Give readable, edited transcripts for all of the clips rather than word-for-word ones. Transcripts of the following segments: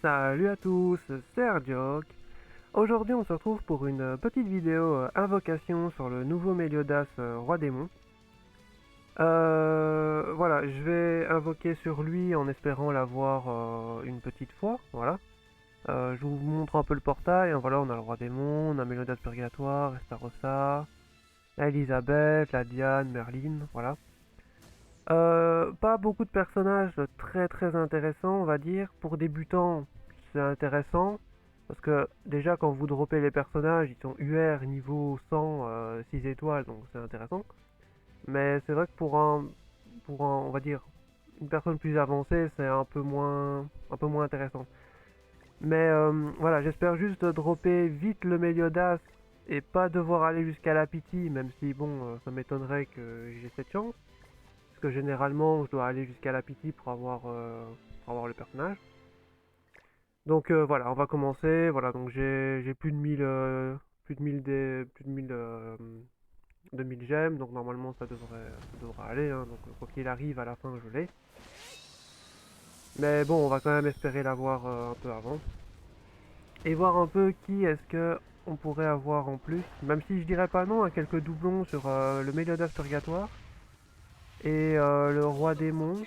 Salut à tous, c'est Ardiok. Aujourd'hui on se retrouve pour une petite vidéo invocation sur le nouveau Méliodas Roi Démon. Voilà, je vais invoquer sur lui en espérant l'avoir une petite fois, voilà. Je vous montre un peu le portail, hein, voilà, on a le Roi Démon, on a Méliodas Purgatoire, Estarossa, la Elisabeth, la Diane, Merlin, voilà. Pas beaucoup de personnages très intéressants, on va dire. Pour débutants, c'est intéressant. Parce que déjà, quand vous droppez les personnages, ils sont UR niveau 100, 6 étoiles, donc c'est intéressant. Mais c'est vrai que on va dire, une personne plus avancée, c'est un peu moins intéressant. Mais voilà, j'espère juste dropper vite le Meliodas et pas devoir aller jusqu'à la pity, même si bon, ça m'étonnerait que j'ai cette chance. Parce que généralement, je dois aller jusqu'à la pity pour avoir le personnage. Donc voilà, on va commencer. Voilà, donc j'ai plus de 1000 plus de 1000 plus de 1000 de 1000 gemmes, donc normalement ça devrait aller, hein. Donc quoi qu'il arrive, à la fin je l'ai. Mais bon, on va quand même espérer l'avoir un peu avant. Et voir un peu qui est-ce que on pourrait avoir en plus. Même si je dirais pas non à quelques doublons sur le Meliodas Purgatoire et le Roi Démon.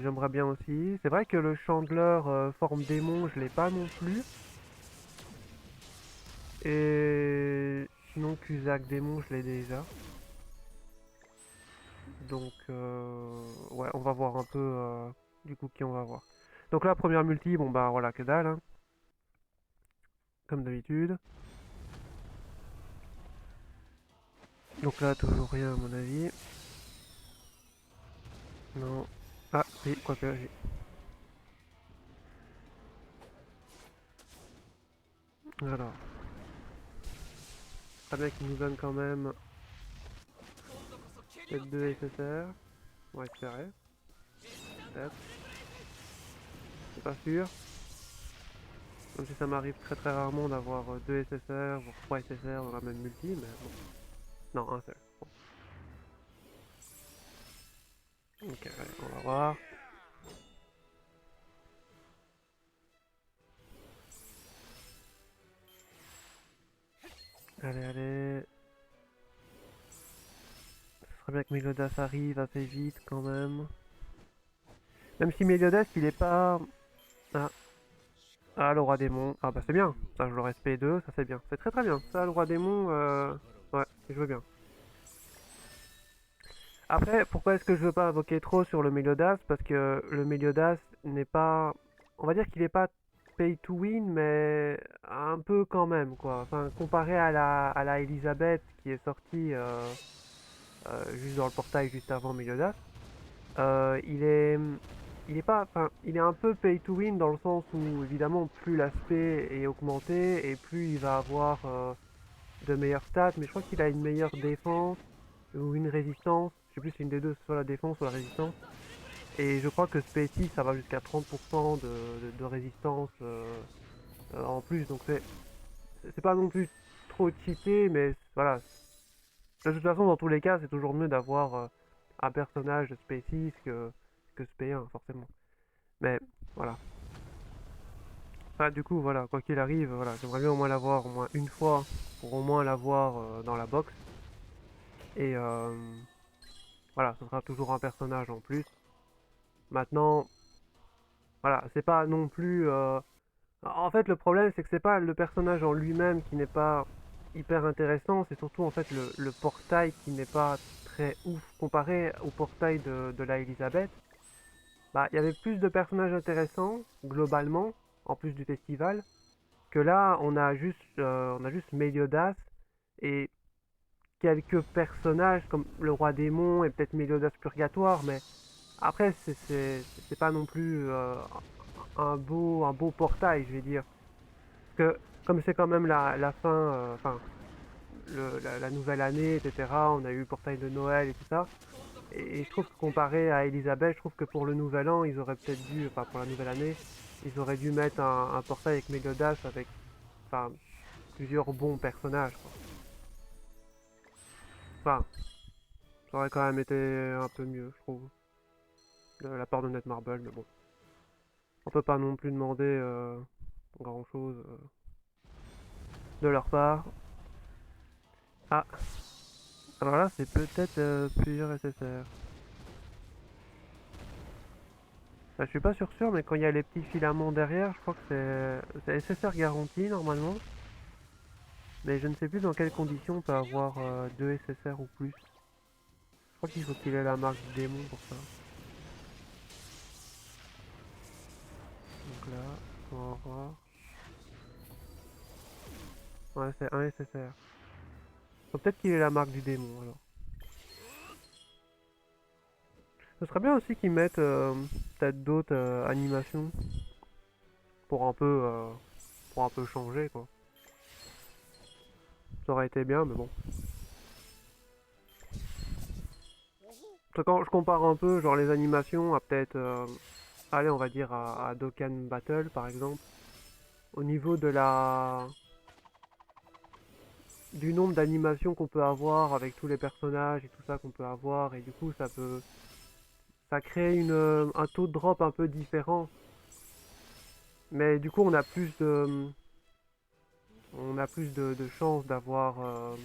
J'aimerais bien aussi. C'est vrai que le Chandler forme démon, je l'ai pas non plus. Et sinon, Cusack démon, je l'ai déjà. Donc, ouais, on va voir un peu du coup qui on va voir. Donc là, première multi, bon bah voilà, que dalle, hein, comme d'habitude. Donc là, toujours rien à mon avis. Non. Ah, si, quoique, j'ai. Alors, très bien qu'il nous donne quand même peut-être 2 SSR. On va espérer. Peut-être. C'est pas sûr. Même si ça m'arrive très rarement d'avoir 2 SSR, voire 3 SSR dans la même multi, mais bon. Non, un seul. Bon. Ok, allez, on va voir. Allez, allez. Ce serait bien que Meliodas arrive assez vite quand même. Même si Meliodas il est pas... Ah, ah le roi démon. Ah bah c'est bien. Ça je l'aurais SP2, ça c'est bien. C'est très bien. Ça le roi démon, ouais, je veux bien. Après, pourquoi est-ce que je veux pas invoquer trop sur le Meliodas? Parce que le Meliodas n'est pas... On va dire qu'il est pas pay to win, mais un peu quand même, quoi. Enfin, comparé à la Elisabeth qui est sortie juste dans le portail juste avant Meliodas, il est... Il est pas... Enfin, il est un peu pay to win dans le sens où, évidemment, plus l'aspect est augmenté et plus il va avoir de meilleures stats, mais je crois qu'il a une meilleure défense ou une résistance. Je sais plus si c'est une des deux, soit la défense ou la résistance. Et je crois que Spacey, ça va jusqu'à 30% de résistance en plus. Donc c'est pas non plus trop cheaté, mais voilà. De toute façon, dans tous les cas, c'est toujours mieux d'avoir un personnage de Spacey que Spé1, forcément. Mais voilà. Enfin, du coup, voilà, quoi qu'il arrive, voilà, j'aimerais bien au moins l'avoir au moins une fois pour au moins l'avoir dans la box. Et voilà, ce sera toujours un personnage en plus. Maintenant, voilà, c'est pas non plus. En fait, le problème, c'est que c'est pas le personnage en lui-même qui n'est pas hyper intéressant, c'est surtout en fait le portail qui n'est pas très ouf comparé au portail de la Elisabeth. Bah, il y avait plus de personnages intéressants globalement, en plus du festival, que là, on a juste Meliodas et quelques personnages comme le roi démon et peut-être Meliodas Purgatoire, mais après, c'est pas non plus un beau portail, je vais dire. Parce que comme c'est quand même la fin, enfin, la nouvelle année, etc., on a eu le portail de Noël et tout ça. Et je trouve que comparé à Elisabeth, je trouve que pour le nouvel an, ils auraient peut-être dû, enfin pour la nouvelle année, ils auraient dû mettre un portail avec Meliodas, avec enfin, plusieurs bons personnages, quoi. Enfin, ça aurait quand même été un peu mieux, je trouve, de la part de Netmarble, mais bon. On peut pas non plus demander grand chose de leur part. Ah, alors là c'est peut-être plusieurs SSR. Bah, je suis pas sûr, mais quand il y a les petits filaments derrière, je crois que c'est SSR garanti normalement. Mais je ne sais plus dans quelles conditions on peut avoir 2 SSR ou plus. Je crois qu'il faut qu'il ait la marque du démon pour ça. Donc là, on va voir. Ouais, c'est un SSR. Faut peut-être qu'il ait la marque du démon alors. Ce serait bien aussi qu'ils mettent peut-être d'autres animations pour pour un peu changer quoi. Ça aurait été bien, mais bon. Quand je compare un peu genre les animations à peut-être, allez on va dire à Dokkan Battle par exemple, au niveau de du nombre d'animations qu'on peut avoir avec tous les personnages et tout ça qu'on peut avoir et du coup ça crée un taux de drop un peu différent. Mais du coup on a plus de chances d'avoir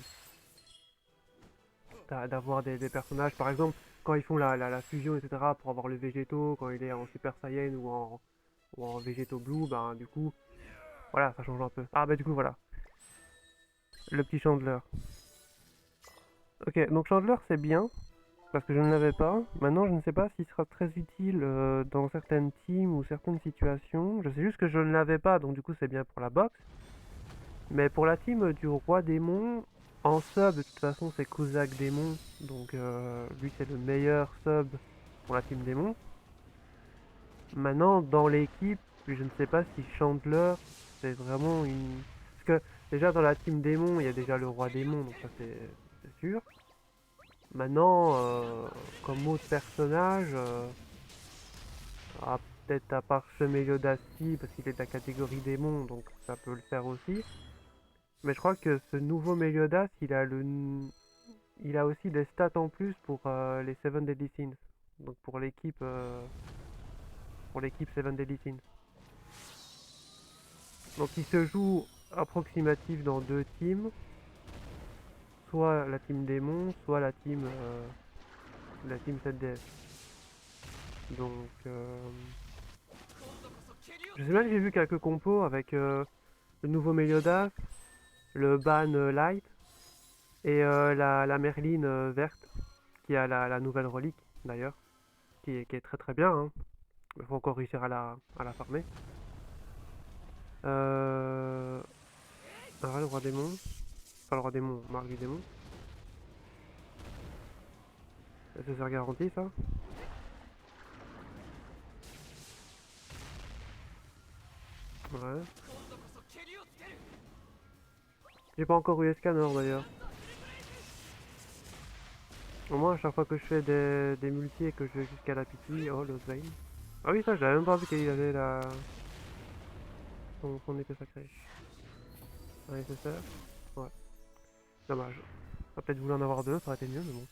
des personnages. Par exemple, quand ils font la fusion, etc., pour avoir le végéto, quand il est en Super Saiyan ou en végéto blue, ben du coup, voilà, ça change un peu. Ah bah du coup, voilà, le petit Chandler. Ok, donc Chandler c'est bien, parce que je ne l'avais pas. Maintenant, je ne sais pas s'il sera très utile dans certaines teams ou certaines situations. Je sais juste que je ne l'avais pas, donc du coup c'est bien pour la boxe. Mais pour la team du roi démon, en sub, de toute façon, c'est Kuzak démon. Donc lui, c'est le meilleur sub pour la team démon. Maintenant, dans l'équipe, je ne sais pas si Chandler, c'est vraiment une... Parce que déjà, dans la team démon, il y a déjà le roi démon, donc ça, c'est sûr. Maintenant, comme autre personnage, peut-être à part Meliodas-ci, parce qu'il est de la catégorie démon, donc ça peut le faire aussi. Mais je crois que ce nouveau Meliodas, il a aussi des stats en plus pour les Seven Deadly Sins. Donc pour l'équipe Seven Deadly Sins. Donc il se joue approximatif dans deux teams, soit la team démon, soit la team 7DS. Donc je sais bien que j'ai vu quelques compos avec le nouveau Meliodas, le Ban Light et la Merline verte qui a la nouvelle relique d'ailleurs, qui est très très bien. Hein. Il faut encore réussir à la farmer. Ah, le roi démon. Enfin, le roi démon, marque du démon. SSR garanti, ça. Ouais. J'ai pas encore eu Escanor d'ailleurs. Au moins, à chaque fois que je fais des multis et que je vais jusqu'à la pitié, oh, le Vein. Ah oui, ça, je l'avais même pas vu qu'il avait son épée sacrée. Un SSR. Ouais. Dommage. On va peut-être voulu en avoir deux, ça aurait été mieux, mais bon.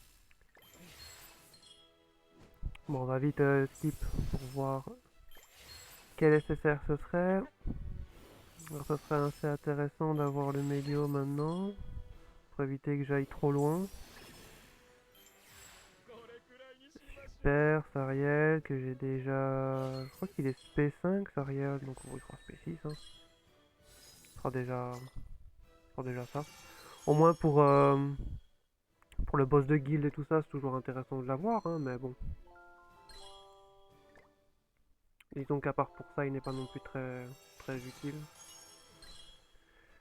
Bon, on va vite skip pour voir quel SSR ce serait. Alors, ça serait assez intéressant d'avoir le Mélio maintenant, pour éviter que j'aille trop loin. Super, Sariel, que j'ai déjà... Je crois qu'il est SP5, Sariel, donc il sera SP6. Hein. Ce sera déjà ça. Au moins pour le boss de guild et tout ça, c'est toujours intéressant de l'avoir, hein, mais bon. Disons qu'à part pour ça, il n'est pas non plus très utile.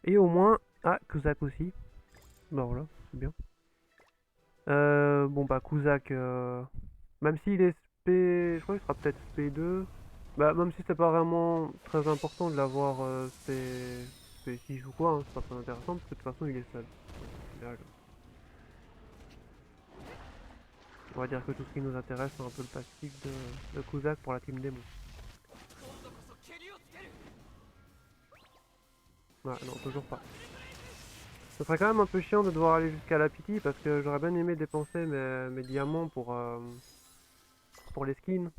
Et au moins... Ah, Kuzak aussi. Bah voilà, c'est bien. Bon bah Kuzak, même s'il est SP... Je crois qu'il sera peut-être SP2. Bah même si c'est pas vraiment très important de l'avoir SP6 ou quoi, hein, c'est pas très intéressant parce que de toute façon il est seul. Donc, au final, on va dire que tout ce qui nous intéresse c'est un peu le passif de Kuzak pour la team démon. Ouais, non, toujours pas. Ce serait quand même un peu chiant de devoir aller jusqu'à la pity parce que j'aurais bien aimé dépenser mes diamants pour les skins.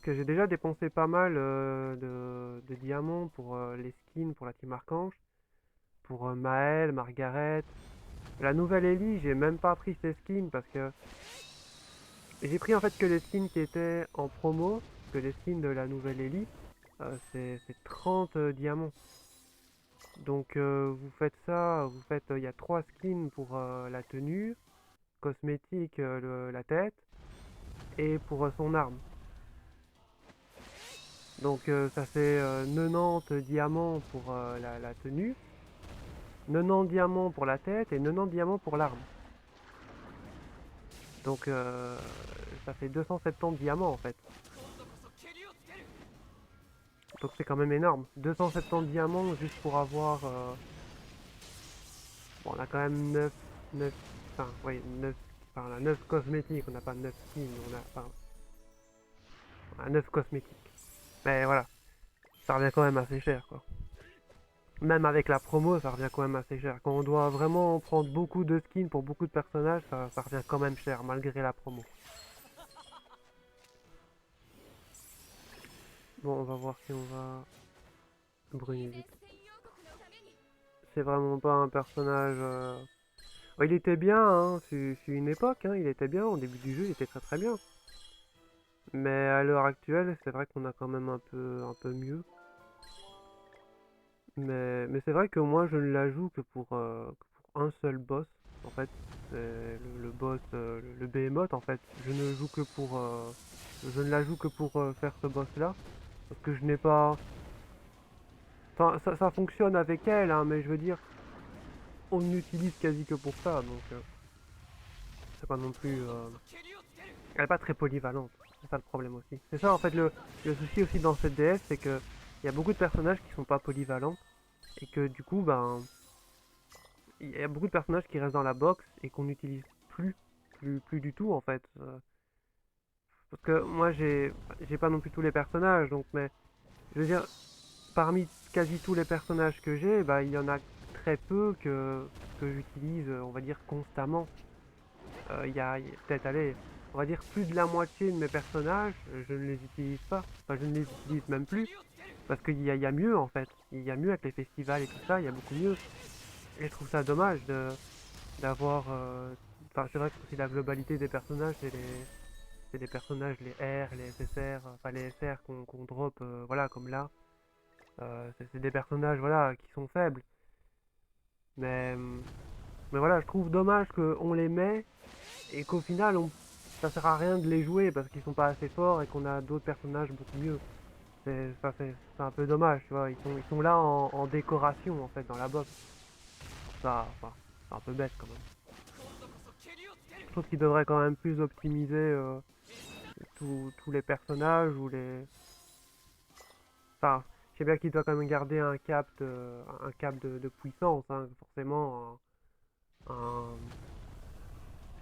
Parce que j'ai déjà dépensé pas mal de diamants pour les skins pour la team Archange, pour Maël, Margaret. La nouvelle Ellie, j'ai même pas pris ses skins parce que j'ai pris en fait que les skins qui étaient en promo, que les skins de la nouvelle Ellie, c'est 30 diamants. Donc vous faites ça, il y a 3 skins pour la tenue, cosmétique la tête, et pour son arme. Donc ça fait 90 diamants pour la tenue, 90 diamants pour la tête et 90 diamants pour l'arme. Donc ça fait 270 diamants en fait. Donc c'est quand même énorme. 270 diamants juste pour avoir... Bon, on a quand même 9 enfin, oui, 9, enfin, on a 9 cosmétiques, on n'a pas 9 skins, on a 9 cosmétiques. Mais voilà, ça revient quand même assez cher quoi. Même avec la promo, ça revient quand même assez cher. Quand on doit vraiment prendre beaucoup de skins pour beaucoup de personnages, ça revient quand même cher, malgré la promo. Bon, on va voir si on va brûler vite. C'est vraiment pas un personnage... Oh, il était bien, hein, c'est une époque, hein, il était bien, au début du jeu, il était très très bien. Mais à l'heure actuelle, c'est vrai qu'on a quand même un peu mieux. Mais c'est vrai que moi, je ne la joue que pour un seul boss, en fait. C'est le boss, le Behemoth, en fait. Je ne la joue que pour faire ce boss-là. Parce que je n'ai pas... Enfin, ça fonctionne avec elle, hein, mais je veux dire, on n'utilise quasi que pour ça, donc c'est pas non plus... Elle est pas très polyvalente, c'est ça le problème aussi. C'est ça en fait le souci aussi dans cette DS, c'est que il y a beaucoup de personnages qui sont pas polyvalents, et que du coup, ben, il y a beaucoup de personnages qui restent dans la box et qu'on n'utilise plus du tout en fait. Parce que moi j'ai pas non plus tous les personnages, donc mais je veux dire, parmi quasi tous les personnages que j'ai, bah, il y en a très peu que j'utilise, on va dire, constamment. Il y a peut-être, allez, on va dire plus de la moitié de mes personnages, je ne les utilise pas. Enfin, je ne les utilise même plus. Parce il y a mieux en fait. Il y a mieux avec les festivals et tout ça, il y a beaucoup mieux. Et je trouve ça dommage d'avoir. Enfin, c'est vrai que aussi la globalité des personnages, c'est les personnages, les R, les SSR, enfin les SR qu'on drop, voilà, comme là. C'est des personnages, voilà, qui sont faibles. Mais, mais voilà, je trouve dommage qu'on les met et qu'au final, ça sert à rien de les jouer parce qu'ils sont pas assez forts et qu'on a d'autres personnages beaucoup mieux. C'est un peu dommage, tu vois. Ils sont là en décoration en fait dans la box. Ça, enfin, c'est un peu bête quand même. Je trouve qu'ils devraient quand même plus optimiser tous les personnages ou les. Enfin, je sais bien qu'il doit quand même garder un cap de puissance, hein. Forcément,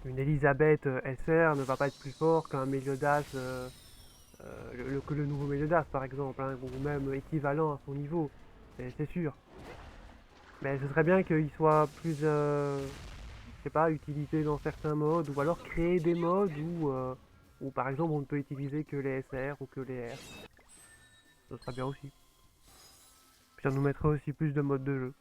une Elisabeth SR ne va pas être plus fort qu'un Meliodas, que le nouveau Meliodas par exemple, hein, ou même équivalent à son niveau, c'est sûr. Mais ce serait bien qu'il soit plus, je sais pas, utilisé dans certains modes, ou alors créer des modes où par exemple on ne peut utiliser que les SR ou que les R. Ce serait bien aussi. Puis ça nous mettrait aussi plus de modes de jeu.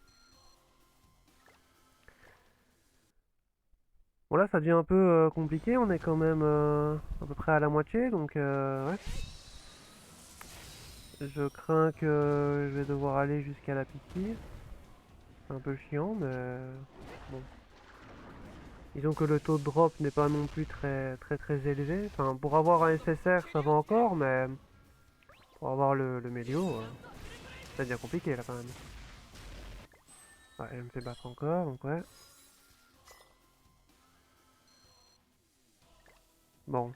Bon là ça devient un peu compliqué, on est quand même à peu près à la moitié, donc ouais. Je crains que je vais devoir aller jusqu'à la piquille. C'est un peu chiant, mais bon. Disons que le taux de drop n'est pas non plus très élevé. Enfin, pour avoir un SSR, ça va encore, mais pour avoir le Mélio, ça devient compliqué là quand même. Ouais, elle me fait battre encore, donc ouais. Bon.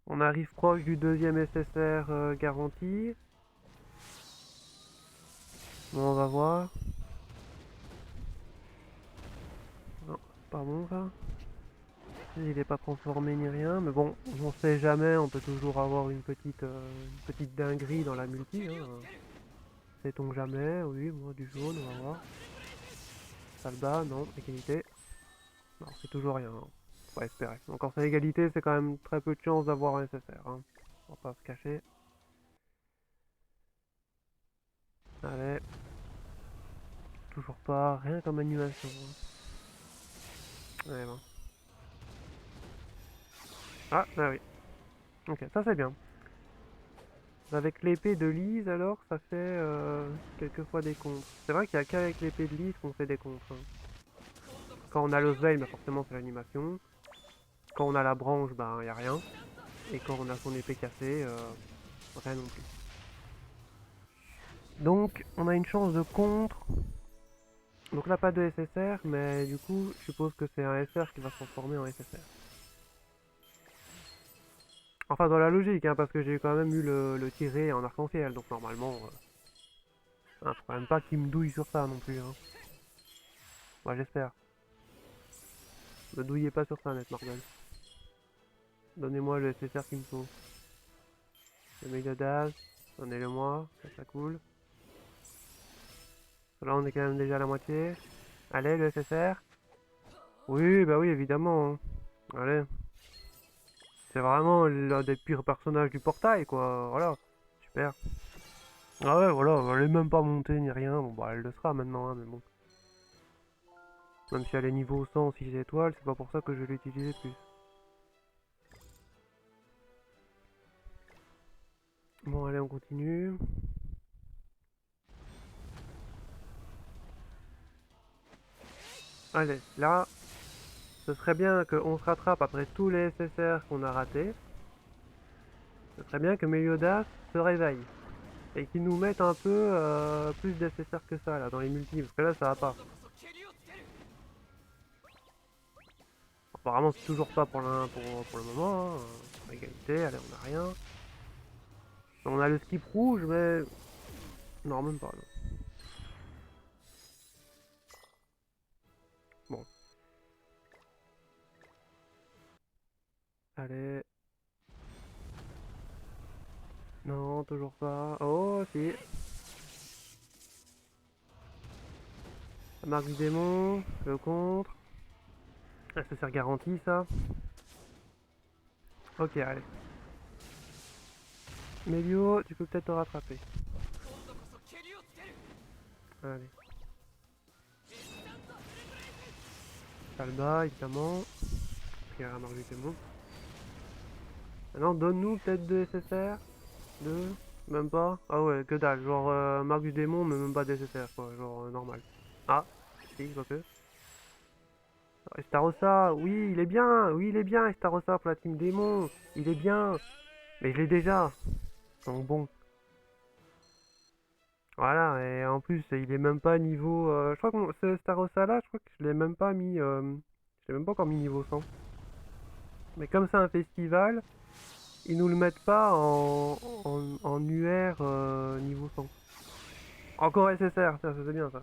On arrive proche du deuxième SSR garanti. Bon, on va voir. Non, c'est pas bon ça. Il n'est pas transformé ni rien, mais bon, on sait jamais, on peut toujours avoir une petite dinguerie dans la multi, hein. Sait-on jamais, oui, moi du jaune, on va voir. Ça le bat, non, égalité. Non, c'est toujours rien, hein. Faut espérer. Encore c'est égalité, c'est quand même très peu de chances d'avoir un SSR. Hein. On va pas se cacher. Allez. Toujours pas, rien comme animation. Allez, bon. Ah, bah oui. Ok, ça c'est bien. Avec l'épée de Lise, alors, ça fait quelquefois des contres. C'est vrai qu'il n'y a qu'avec l'épée de Lise qu'on fait des contres. Hein. Quand on a l'Osveil, bah forcément c'est l'animation. Quand on a la branche, bah il n'y a rien. Et quand on a son épée cassée, rien non plus. Donc, on a une chance de contre. Donc là, pas de SSR, mais du coup, je suppose que c'est un SR qui va se transformer en SSR. Enfin, dans la logique, hein, parce que j'ai quand même eu le tiré en arc-en-ciel, donc normalement, hein, faut quand même pas qu'il me douille sur ça non plus. Hein. Moi, j'espère. Ne douillez pas sur ça, net Marvel. Donnez-moi le SSR qu'il me faut. Le Méliodas, donnez-le-moi, ça coule. Là, on est quand même déjà à la moitié. Allez, le SSR. Oui, bah oui, évidemment. Hein. Allez. C'est vraiment l'un des pires personnages du portail, quoi. Voilà. Super. Ah ouais, voilà, elle est même pas montée ni rien. Bon, bah, elle le sera maintenant, hein, mais bon. Même si elle est niveau 100, 6 étoiles, c'est pas pour ça que je vais l'utiliser plus. Bon, allez, on continue. Allez, là, ce serait bien qu'on se rattrape après tous les SSR qu'on a ratés. Ce serait bien que Meliodas se réveille. Et qu'il nous mette un peu plus d'SSR que ça, là, dans les multis. Parce que là, ça va pas. Apparemment, c'est toujours pas pour le moment. Hein. Égalité, allez, on a rien. On a le skip rouge, mais... Non, même pas, non. Bon. Allez. Non, toujours pas. Oh, si. La marque du démon, le contre. Ah, ça sert garanti, ça. Ok, allez. Mélio, tu peux peut-être te rattraper. Allez. Salba, évidemment. Puis la marque du démon. Maintenant, donne-nous peut-être 2 SSR. 2. Même pas. Ah ouais, que dalle. Genre, marque du démon, mais même pas de SSR, quoi. Genre, normal. Ah, si, quoique. Estarossa, oui, il est bien. Oui, il est bien, Estarossa, pour la team démon. Il est bien. Mais je l'ai déjà. Donc bon. Voilà, et en plus, il est même pas niveau... je crois que ce Starossa là, je crois que je l'ai même pas mis... je l'ai même pas encore mis niveau 100. Mais comme c'est un festival, ils nous le mettent pas en UR niveau 100. Encore SSR, ça c'est bien ça.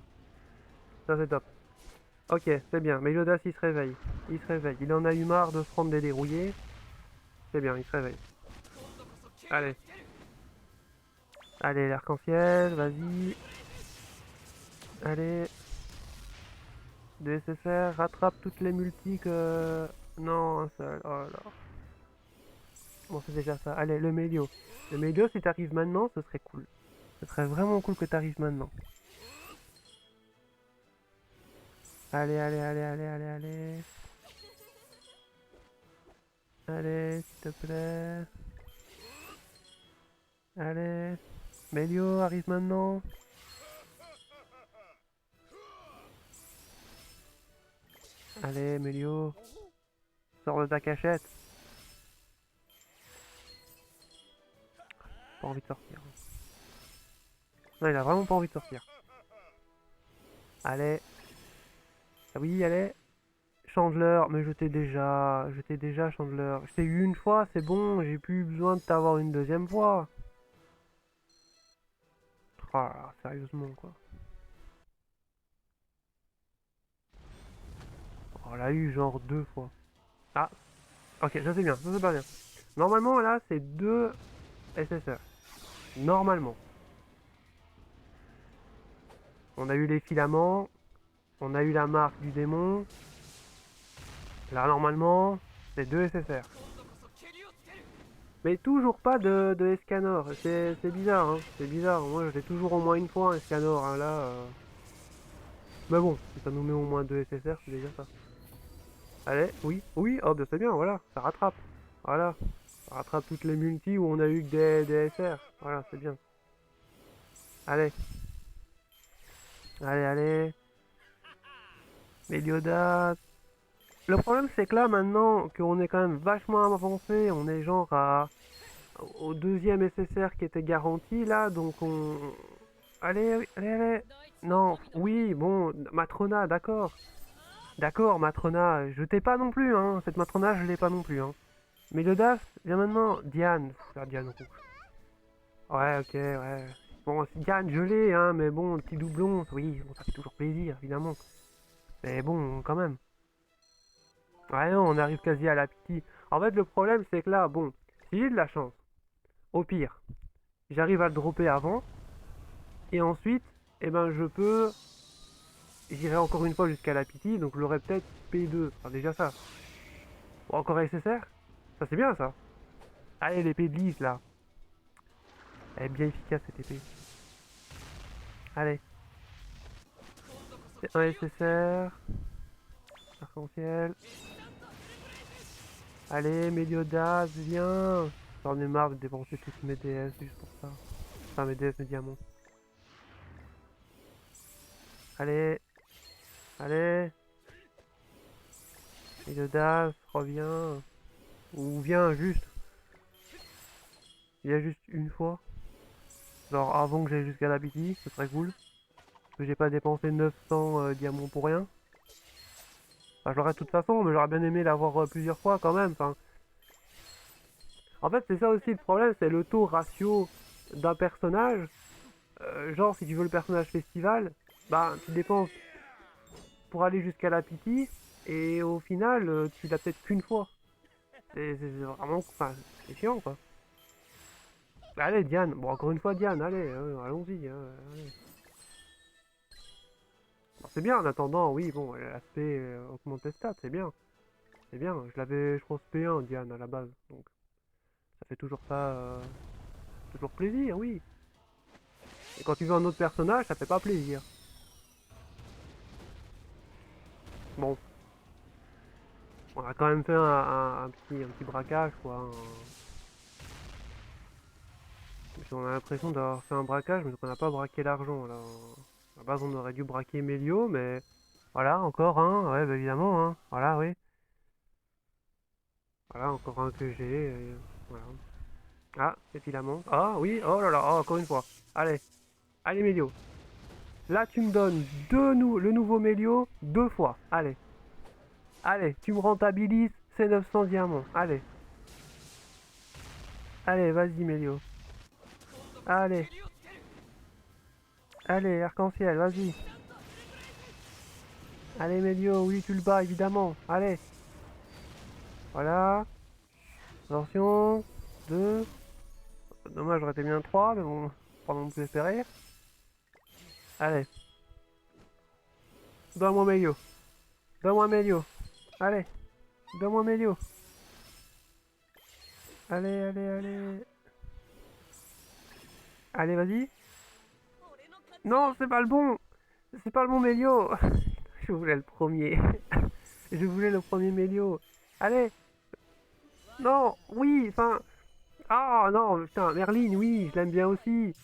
Ça c'est top. Ok, c'est bien. Mais Yodas il se réveille. Il se réveille. Il en a eu marre de se prendre des dérouillés. C'est bien, il se réveille. Allez. Allez, l'arc-en-ciel, vas-y. Allez. De SSR, rattrape toutes les multis que... Non, un seul. Oh là. Bon, c'est déjà ça. Allez, le Mélio. Le Mélio, si t'arrives maintenant, ce serait cool. Ce serait vraiment cool que t'arrives maintenant. Allez, allez, allez, allez, allez, allez. Allez, s'il te plaît. Allez. Mélio, arrive maintenant. Allez, Mélio. Sors de ta cachette. Pas envie de sortir. Non, il a vraiment pas envie de sortir. Allez. Ah oui, allez. Changeleur, mais je t'ai déjà Changeleur. Je t'ai eu une fois, c'est bon, j'ai plus besoin de t'avoir une deuxième fois. Ah, sérieusement quoi. On l'a eu genre 2 fois. Ah, ok, ça c'est bien, ça c'est pas bien. Normalement là c'est 2 SSR. Normalement. On a eu les filaments, on a eu la marque du démon. Là, normalement, c'est 2 SSR. Mais toujours pas de Escanor. C'est bizarre, hein. C'est bizarre. Moi, je l'ai toujours au moins une fois, un Escanor, hein, là. Mais bon, si ça nous met au moins 2 SSR, c'est déjà ça. Allez, oui, oui, oh, ben c'est bien, voilà, ça rattrape. Voilà, ça rattrape toutes les multis où on a eu que des SR. Voilà, c'est bien. Allez, allez, allez. Meliodas. Le problème, c'est que là, maintenant qu'on est quand même vachement avancé, on est genre au deuxième SSR qui était garanti, là, donc on... Allez, allez, allez. Non, oui, bon, Matrona, d'accord. D'accord, Matrona, je t'ai pas non plus, hein. Cette Matrona, je l'ai pas non plus, hein. Meliodas, viens maintenant. Diane, Diane rouge. Ouais, ok, ouais. Bon, Diane, je l'ai, hein, mais bon, le petit doublon, oui, bon, ça fait toujours plaisir, évidemment. Mais bon, quand même. Ouais, non, on arrive quasi à la pitié. En fait, le problème, c'est que là, bon, si j'ai de la chance, au pire, j'arrive à le dropper avant, et ensuite, eh ben, je peux... J'irai encore une fois jusqu'à la pitié, donc je l'aurai peut-être P2. Enfin, déjà ça. Bon, encore SSR. Ça, c'est bien, ça. Allez, l'épée de Lys, là. Elle est bien efficace, cette épée. Allez. C'est un SSR. Arc-en-ciel. Allez, Meliodas, viens. J'en ai marre de dépenser toutes mes DS juste pour ça. Enfin, mes DS, mes diamants. Allez, allez. Meliodas, reviens. Ou viens juste. Viens juste une fois. Genre avant que j'aille jusqu'à la BT, ce serait cool. Parce que j'ai pas dépensé 900 diamants pour rien. Enfin, je l'aurais de toute façon, mais j'aurais bien aimé l'avoir plusieurs fois quand même. Enfin, en fait, c'est ça aussi le problème, c'est le taux ratio d'un personnage. Genre, si tu veux le personnage festival, bah, tu dépenses pour aller jusqu'à la pitié, et au final, tu l'as peut-être qu'une fois. C'est vraiment... Enfin, c'est chiant, quoi. Allez, Diane. Bon, encore une fois, Diane, allez, allons-y. Allez. Bon, c'est bien, en attendant, oui, bon, l'aspect augmenter stats, c'est bien. C'est bien, je l'avais, je pense, P1, Diane, à la base. Donc, ça fait toujours ça... toujours plaisir, oui. Et quand tu veux un autre personnage, ça fait pas plaisir. Bon, on a quand même fait un petit braquage, quoi. On a l'impression d'avoir fait un braquage, mais qu'on n'a pas braqué l'argent. Là. À la base, on aurait dû braquer Melio, mais voilà, encore un, ouais, bah, évidemment, hein. Voilà, oui. Voilà, encore un que j'ai. Voilà. Ah, c'est filament. Ah, oui, oh là là, oh, encore une fois. Allez, allez, Melio. Là, tu me donnes le nouveau Melio 2 fois. Allez, allez, tu me rentabilises ces 900 diamants. Allez, allez, vas-y, Melio. Allez, allez, arc-en-ciel, vas-y. Allez, Melio, oui, tu le bats, évidemment. Allez, voilà. Attention, 2. Dommage, j'aurais été bien 3, mais bon, pas non plus espérer. Allez, donne-moi Melio. Donne-moi Melio. Allez, donne-moi Melio. Allez, allez, allez. Allez, vas-y. Non, c'est pas le bon. C'est pas le bon Melio. Je voulais le premier. Je voulais le premier Melio. Allez. Non, oui, enfin... Ah non, putain, Merlin, oui, je l'aime bien aussi.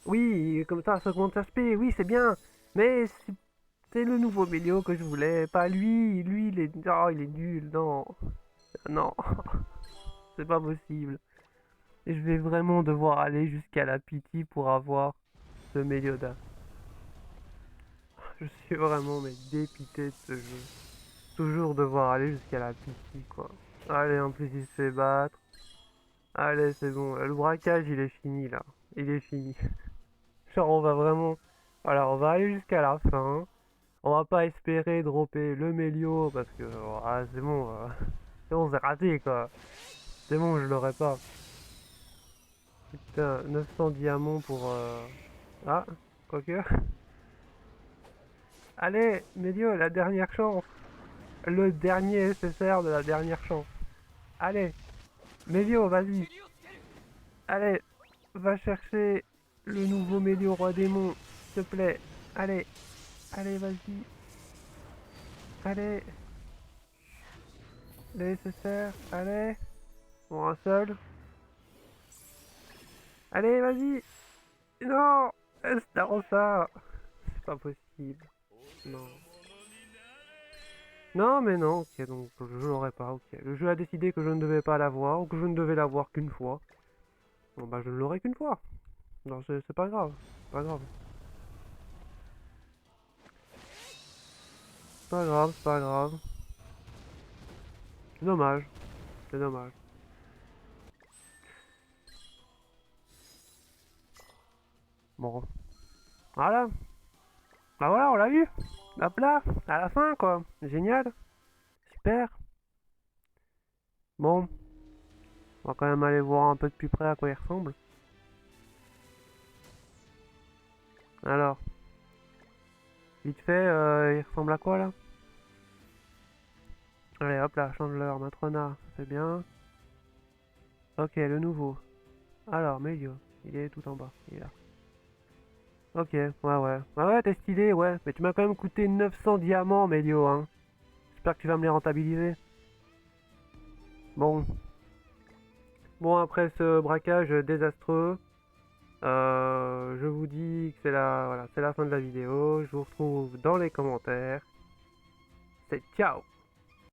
Oui, comme ça augmente l'aspect, oui, c'est bien. Mais c'est le nouveau Melio que je voulais, pas lui. Lui, il est... Oh, il est nul, non. Non, c'est pas possible. Et je vais vraiment devoir aller jusqu'à la pitié pour avoir ce Meliodas. Je suis vraiment mais dépité de ce jeu. Toujours devoir aller jusqu'à la pitié, quoi. Allez, en plus, il se fait battre. Allez, c'est bon. Le braquage, il est fini, là. Il est fini. Genre, on va vraiment... Voilà, on va aller jusqu'à la fin. On va pas espérer dropper le Melio, parce que... ah, c'est bon. C'est bon, c'est raté, quoi. C'est bon, je l'aurai pas. Putain, 900 diamants pour... Ah, quoique... Allez, Melio, la dernière chance. le dernier SSR de la dernière chance. Allez, Mélio, vas-y. Allez, va chercher le nouveau Mélio roi démon, s'il te plaît. Allez, allez, vas-y. Allez, les SSR, allez. Bon, un seul. Allez, vas-y. Non, Starossa. C'est pas possible. Non. Non, mais non, ok, donc je l'aurais pas, ok. Le jeu a décidé que je ne devais pas l'avoir, ou que je ne devais l'avoir qu'une fois. Bon, bah, je ne l'aurai qu'une fois. Non, c'est pas grave. C'est pas grave. C'est pas grave, c'est pas grave. C'est dommage. C'est dommage. Bon. Voilà. Bah voilà, on l'a eu. Hop là, à la fin, quoi. Génial. Super. Bon. On va quand même aller voir un peu de plus près à quoi il ressemble. Alors. Vite fait, il ressemble à quoi, là? Allez, hop là, Chandler, Matrona, c'est bien. Ok, le nouveau. Alors, Melio, il est tout en bas, il est là. Ok, ouais, ouais. Ouais, ouais, t'es stylé, ouais. Mais tu m'as quand même coûté 900 diamants, Melio, hein. J'espère que tu vas me les rentabiliser. Bon. Bon, après ce braquage désastreux, je vous dis que c'est la, voilà, c'est la fin de la vidéo. Je vous retrouve dans les commentaires. C'est ciao!